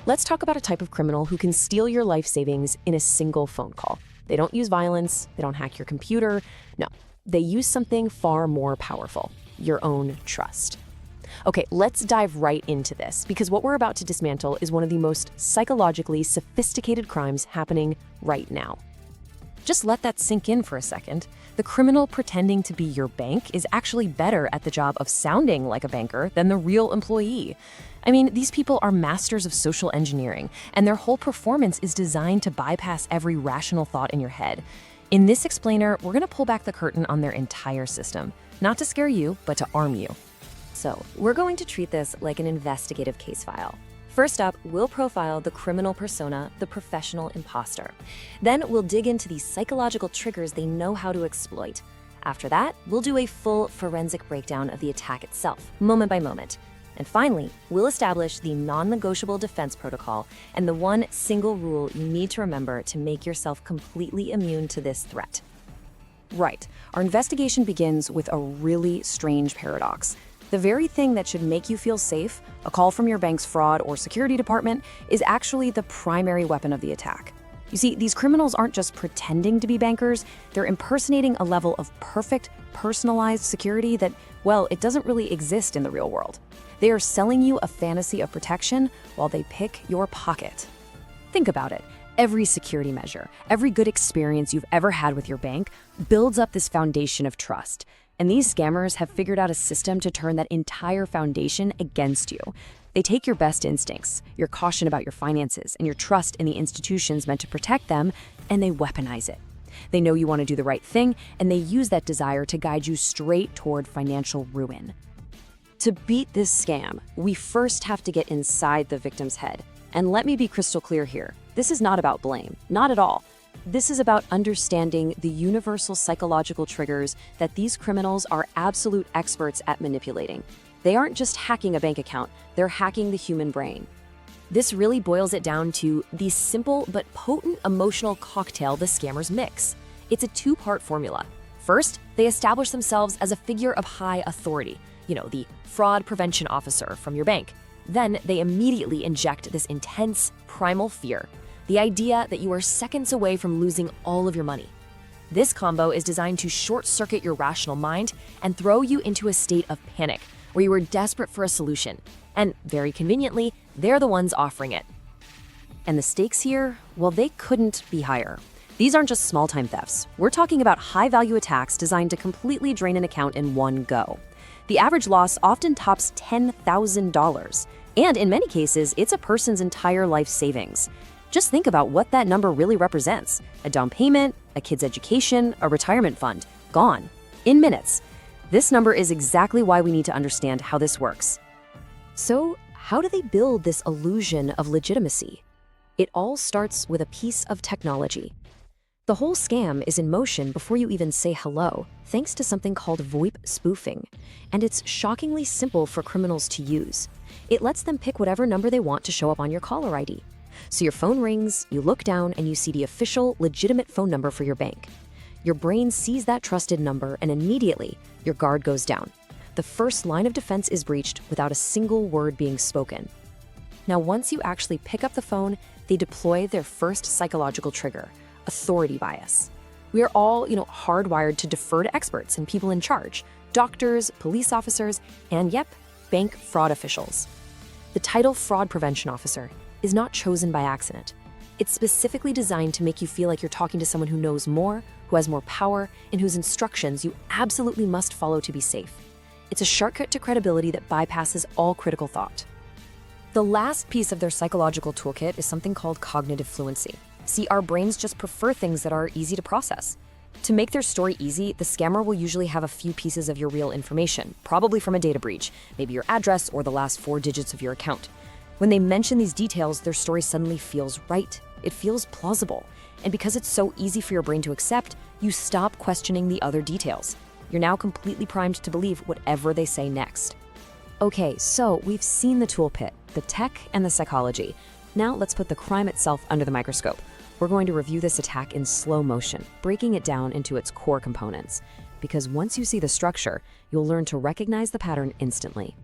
Let's talk about a type of criminal who can steal your life savings in a single phone call. They don't use violence, they don't hack your computer. No, they use something far more powerful: your own trust. Okay, let's dive right into this, because what we're about to dismantle is one of the most psychologically sophisticated crimes happening right now. Just let that sink in for a second. The criminal pretending to be your bank is actually better at the job of sounding like a banker than the real employee. I mean, these people are masters of social engineering, and their whole performance is designed to bypass every rational thought in your head. In this explainer, we're gonna pull back the curtain on their entire system, not to scare you, but to arm you. So, we're going to treat this like an investigative case file. First up, we'll profile the criminal persona, the professional imposter. Then we'll dig into the psychological triggers they know how to exploit. After that, we'll do a full forensic breakdown of the attack itself, moment by moment. And finally, we'll establish the non-negotiable defense protocol and the one single rule you need to remember to make yourself completely immune to this threat. Right, our investigation begins with a really strange paradox. The very thing that should make you feel safe, a call from your bank's fraud or security department, is actually the primary weapon of the attack. You see, these criminals aren't just pretending to be bankers, they're impersonating a level of perfect, personalized security that, well, it doesn't really exist in the real world. They are selling you a fantasy of protection while they pick your pocket. Think about it. Every security measure, every good experience you've ever had with your bank builds up this foundation of trust. And these scammers have figured out a system to turn that entire foundation against you. They take your best instincts, your caution about your finances, and your trust in the institutions meant to protect them, and they weaponize it. They know you want to do the right thing, and they use that desire to guide you straight toward financial ruin. To beat this scam, we first have to get inside the victim's head. And let me be crystal clear here. This is not about blame, not at all. This is about understanding the universal psychological triggers that these criminals are absolute experts at manipulating. They aren't just hacking a bank account, they're hacking the human brain. This really boils it down to the simple but potent emotional cocktail the scammers mix. It's a two-part formula. First, they establish themselves as a figure of high authority, the fraud prevention officer from your bank. Then they immediately inject this intense, primal fear. The idea that you are seconds away from losing all of your money. This combo is designed to short-circuit your rational mind and throw you into a state of panic, where you are desperate for a solution. And very conveniently, they're the ones offering it. And the stakes here, well, they couldn't be higher. These aren't just small-time thefts. We're talking about high-value attacks designed to completely drain an account in one go. The average loss often tops $10,000. And in many cases, it's a person's entire life savings. Just think about what that number really represents. A down payment, a kid's education, a retirement fund, gone in minutes. This number is exactly why we need to understand how this works. So, how do they build this illusion of legitimacy? It all starts with a piece of technology. The whole scam is in motion before you even say hello, thanks to something called VoIP spoofing. And it's shockingly simple for criminals to use. It lets them pick whatever number they want to show up on your caller ID. So your phone rings, you look down, and you see the official, legitimate phone number for your bank. Your brain sees that trusted number, and immediately, your guard goes down. The first line of defense is breached without a single word being spoken. Now, once you actually pick up the phone, they deploy their first psychological trigger: authority bias. We are all, hardwired to defer to experts and people in charge: doctors, police officers, and yep, bank fraud officials. The title fraud prevention officer is not chosen by accident. It's specifically designed to make you feel like you're talking to someone who knows more, who has more power, and whose instructions you absolutely must follow to be safe. It's a shortcut to credibility that bypasses all critical thought. The last piece of their psychological toolkit is something called cognitive fluency. See, our brains just prefer things that are easy to process. To make their story easy, the scammer will usually have a few pieces of your real information, probably from a data breach, maybe your address or the last 4 digits of your account. When they mention these details, their story suddenly feels right. It feels plausible. And because it's so easy for your brain to accept, you stop questioning the other details. You're now completely primed to believe whatever they say next. Okay, so we've seen the toolkit, the tech, and the psychology. Now let's put the crime itself under the microscope. We're going to review this attack in slow motion, breaking it down into its core components. Because once you see the structure, you'll learn to recognize the pattern instantly.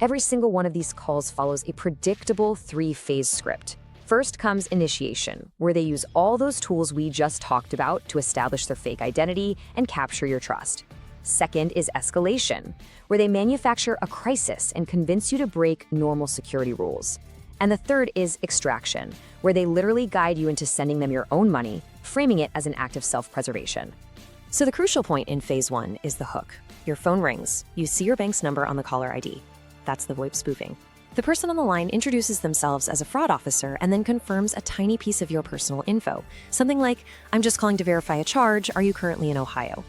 Every single one of these calls follows a predictable 3-phase script. First comes initiation, where they use all those tools we just talked about to establish their fake identity and capture your trust. Second is escalation, where they manufacture a crisis and convince you to break normal security rules. And the third is extraction, where they literally guide you into sending them your own money, framing it as an act of self-preservation. So the crucial point in phase 1 is the hook. Your phone rings. You see your bank's number on the caller ID. That's the VoIP spoofing. The person on the line introduces themselves as a fraud officer and then confirms a tiny piece of your personal info. Something like, "I'm just calling to verify a charge. Are you currently in Ohio?"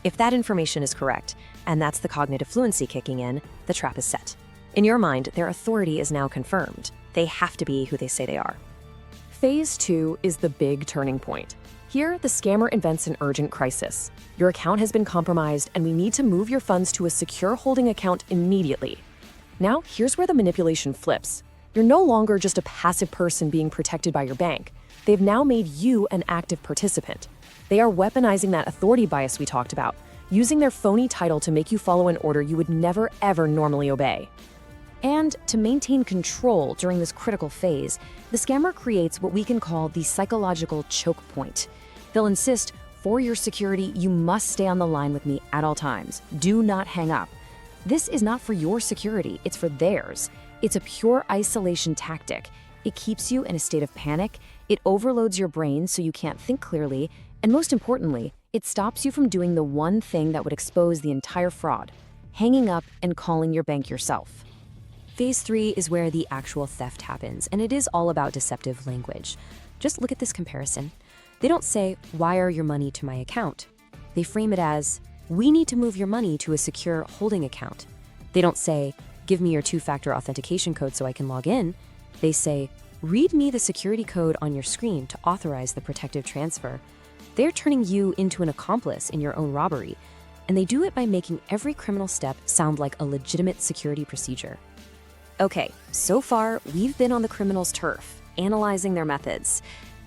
If that information is correct, and that's the cognitive fluency kicking in, the trap is set. In your mind, their authority is now confirmed. They have to be who they say they are. Phase 2 is the big turning point. Here, the scammer invents an urgent crisis. Your account has been compromised, and we need to move your funds to a secure holding account immediately. Now, here's where the manipulation flips. You're no longer just a passive person being protected by your bank. They've now made you an active participant. They are weaponizing that authority bias we talked about, using their phony title to make you follow an order you would never, ever normally obey. And to maintain control during this critical phase, the scammer creates what we can call the psychological choke point. They'll insist, "For your security, you must stay on the line with me at all times. Do not hang up." This is not for your security, it's for theirs. It's a pure isolation tactic. It keeps you in a state of panic, it overloads your brain so you can't think clearly, and most importantly, it stops you from doing the one thing that would expose the entire fraud: hanging up and calling your bank yourself. Phase 3 is where the actual theft happens, and it is all about deceptive language. Just look at this comparison. They don't say, "Wire your money to my account." They frame it as, "We need to move your money to a secure holding account." They don't say, "Give me your 2-factor authentication code so I can log in." They say, "Read me the security code on your screen to authorize the protective transfer." They're turning you into an accomplice in your own robbery, and they do it by making every criminal step sound like a legitimate security procedure. Okay, so far we've been on the criminals' turf, analyzing their methods.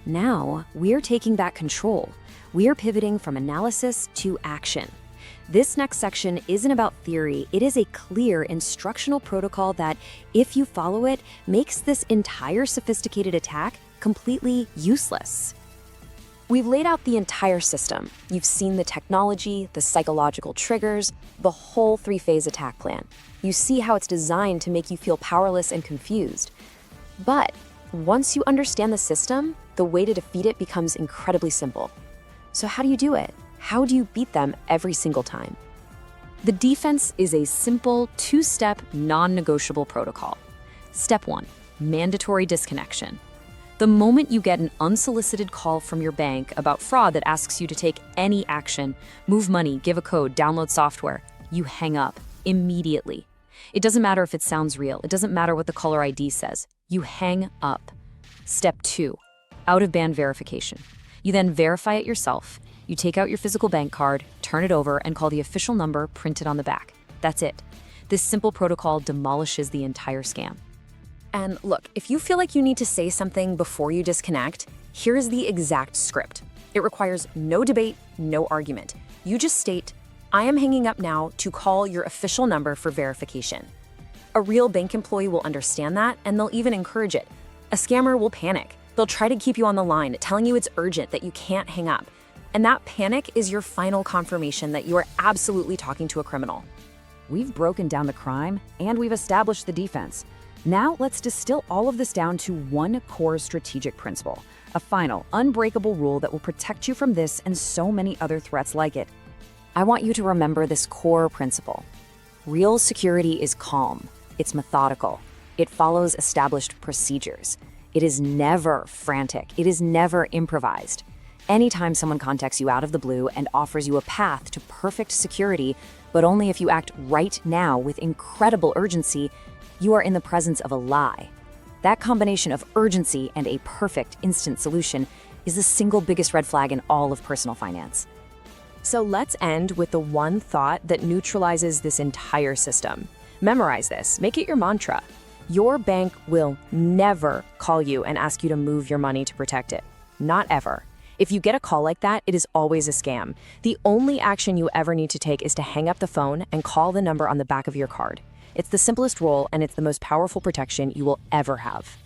Now we're taking back control. We're pivoting from analysis to action. This next section isn't about theory, it is a clear instructional protocol that, if you follow it, makes this entire sophisticated attack completely useless. We've laid out the entire system. You've seen the technology, the psychological triggers, the whole 3-phase attack plan. You see how it's designed to make you feel powerless and confused. But once you understand the system, the way to defeat it becomes incredibly simple. So how do you do it? How do you beat them every single time? The defense is a simple 2-step, non-negotiable protocol. Step 1, mandatory disconnection. The moment you get an unsolicited call from your bank about fraud that asks you to take any action, move money, give a code, download software, you hang up immediately. It doesn't matter if it sounds real. It doesn't matter what the caller ID says. You hang up. Step 2, out-of-band verification. You then verify it yourself. You take out your physical bank card, turn it over, and call the official number printed on the back. That's it. This simple protocol demolishes the entire scam. And look, if you feel like you need to say something before you disconnect, here's the exact script. It requires no debate, no argument. You just state, "I am hanging up now to call your official number for verification." A real bank employee will understand that, and they'll even encourage it. A scammer will panic. They'll try to keep you on the line, telling you it's urgent, that you can't hang up. And that panic is your final confirmation that you are absolutely talking to a criminal. We've broken down the crime, and we've established the defense. Now let's distill all of this down to one core strategic principle, a final, unbreakable rule that will protect you from this and so many other threats like it. I want you to remember this core principle. Real security is calm. It's methodical. It follows established procedures. It is never frantic. It is never improvised. Anytime someone contacts you out of the blue and offers you a path to perfect security, but only if you act right now with incredible urgency, you are in the presence of a lie. That combination of urgency and a perfect instant solution is the single biggest red flag in all of personal finance. So let's end with the one thought that neutralizes this entire system. Memorize this, make it your mantra. Your bank will never call you and ask you to move your money to protect it. Not ever. If you get a call like that, it is always a scam. The only action you ever need to take is to hang up the phone and call the number on the back of your card. It's the simplest role, and it's the most powerful protection you will ever have.